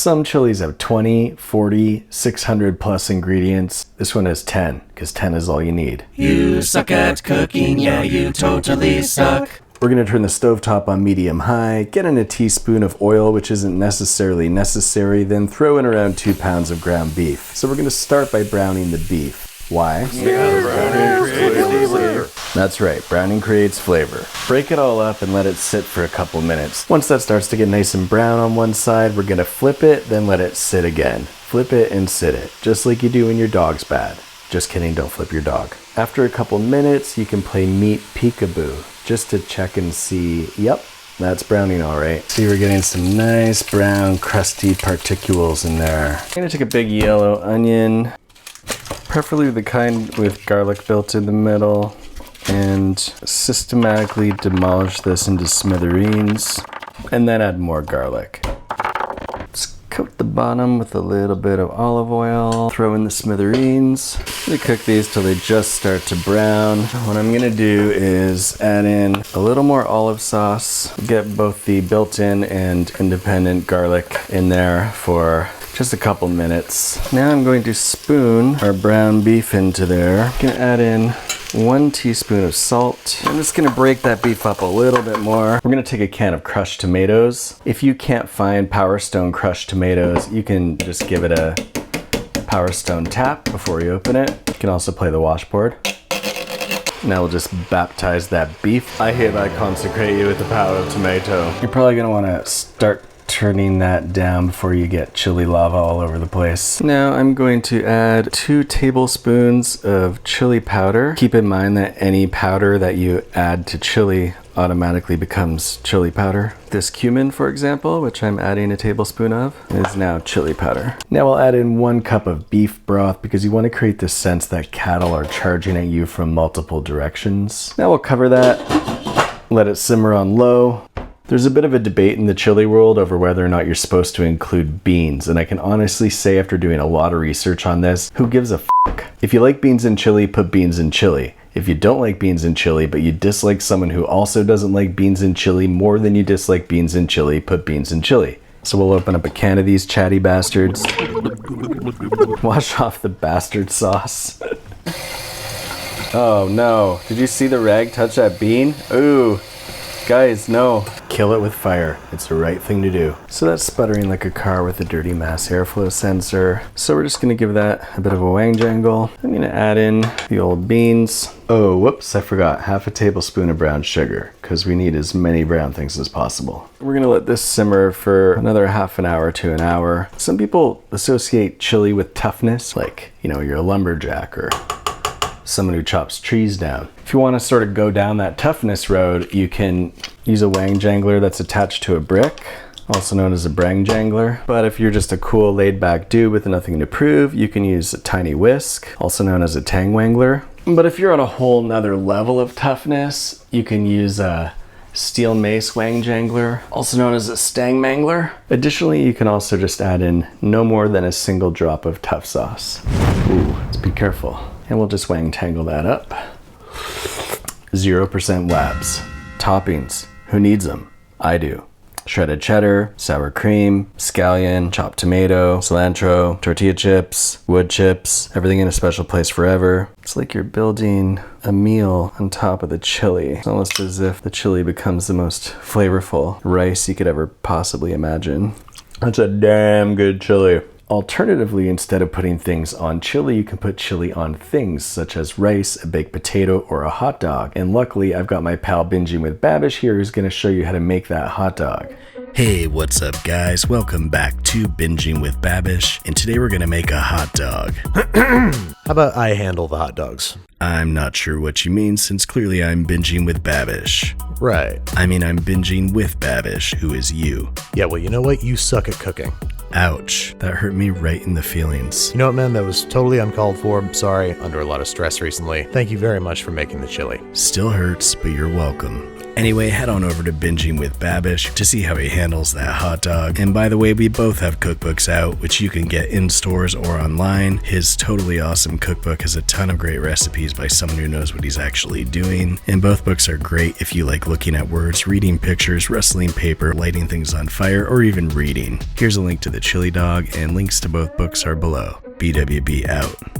Some chilies have 20, 40, 600 plus ingredients. This one has 10, because 10 is all you need. You suck at cooking, yeah, you totally suck. We're going to turn the stovetop on medium-high, get in a teaspoon of oil, which isn't necessarily necessary, then throw in around 2 pounds of ground beef. So we're going to start by browning the beef. Why? Because browning creates flavor. That's right, browning creates flavor. Break it all up and let it sit for a couple minutes. Once that starts to get nice and brown on one side, we're going to flip it, then let it sit again. Flip it and sit it, just like you do when your dog's bad. Just kidding, don't flip your dog. After a couple minutes, you can play meat peekaboo, just to check and see, yep, that's browning all right. See, we're getting some nice brown, crusty particles in there. I'm gonna take a big yellow onion, preferably the kind with garlic built in the middle, and systematically demolish this into smithereens, and then add more garlic. Coat the bottom with a little bit of olive oil. Throw in the smithereens. I'm gonna cook these till they just start to brown. What I'm gonna do is add in a little more olive sauce. Get both the built-in and independent garlic in there for just a couple minutes. Now I'm going to spoon our brown beef into there. I'm gonna add in 1 teaspoon of salt. I'm just gonna break that beef up a little bit more. We're gonna take a can of crushed tomatoes. If you can't find Power Stone crushed tomatoes, you can just give it a Power Stone tap before you open it. You can also play the washboard. Now we'll just baptize that beef. I hereby consecrate you with the power of tomato. You're probably gonna wanna start turning that down before you get chili lava all over the place. Now I'm going to add 2 tablespoons of chili powder. Keep in mind that any powder that you add to chili automatically becomes chili powder. This cumin, for example, which I'm adding a tablespoon of, is now chili powder. Now we'll add in 1 cup of beef broth because you want to create this sense that cattle are charging at you from multiple directions. Now we'll cover that, let it simmer on low. There's a bit of a debate in the chili world over whether or not you're supposed to include beans, and I can honestly say after doing a lot of research on this, who gives a fuck? If you like beans in chili, put beans in chili. If you don't like beans in chili, but you dislike someone who also doesn't like beans in chili more than you dislike beans in chili, put beans in chili. So we'll open up a can of these chatty bastards. Wash off the bastard sauce. Oh no, did you see the rag touch that bean? Ooh. Guys, no. Kill it with fire. It's the right thing to do. So that's sputtering like a car with a dirty mass airflow sensor. So we're just gonna give that a bit of a wang jangle. I'm gonna add in the old beans. Oh, whoops, I forgot. 1/2 tablespoon of brown sugar, because we need as many brown things as possible. We're gonna let this simmer for another half an hour to an hour. Some people associate chili with toughness, like, you know, you're a lumberjack or someone who chops trees down. If you want to sort of go down that toughness road, you can use a wang jangler that's attached to a brick, also known as a brang jangler. But if you're just a cool laid back dude with nothing to prove, you can use a tiny whisk, also known as a tang wangler. But if you're on a whole nother level of toughness, you can use a steel mace wang jangler, also known as a stang mangler. Additionally, you can also just add in no more than a single drop of tough sauce. Ooh, let's be careful. And we'll just wang tangle that up. 0% labs. Toppings. Who needs them? I do. Shredded cheddar, sour cream, scallion, chopped tomato, cilantro, tortilla chips, wood chips, everything in a special place forever. It's like you're building a meal on top of the chili. It's almost as if the chili becomes the most flavorful rice you could ever possibly imagine. That's a damn good chili. Alternatively, instead of putting things on chili, you can put chili on things such as rice, a baked potato, or a hot dog. And luckily, I've got my pal Binging with Babish here who's going to show you how to make that hot dog. Hey, what's up guys? Welcome back to Binging with Babish, and today we're gonna make a hot dog. How about I handle the hot dogs? I'm not sure what you mean, since clearly I'm binging with Babish. Right. I mean, I'm binging with Babish, who is you. Yeah, well, you know what? You suck at cooking. Ouch, that hurt me right in the feelings. You know what, man? That was totally uncalled for. I'm sorry, under a lot of stress recently. Thank you very much for making the chili. Still hurts, but you're welcome. Anyway, head on over to Binging with Babish to see how he handles that hot dog. And by the way, we both have cookbooks out, which you can get in stores or online. His totally awesome cookbook has a ton of great recipes by someone who knows what he's actually doing. And both books are great if you like looking at words, reading pictures, rustling paper, lighting things on fire, or even reading. Here's a link to the chili dog, and links to both books are below. BWB out.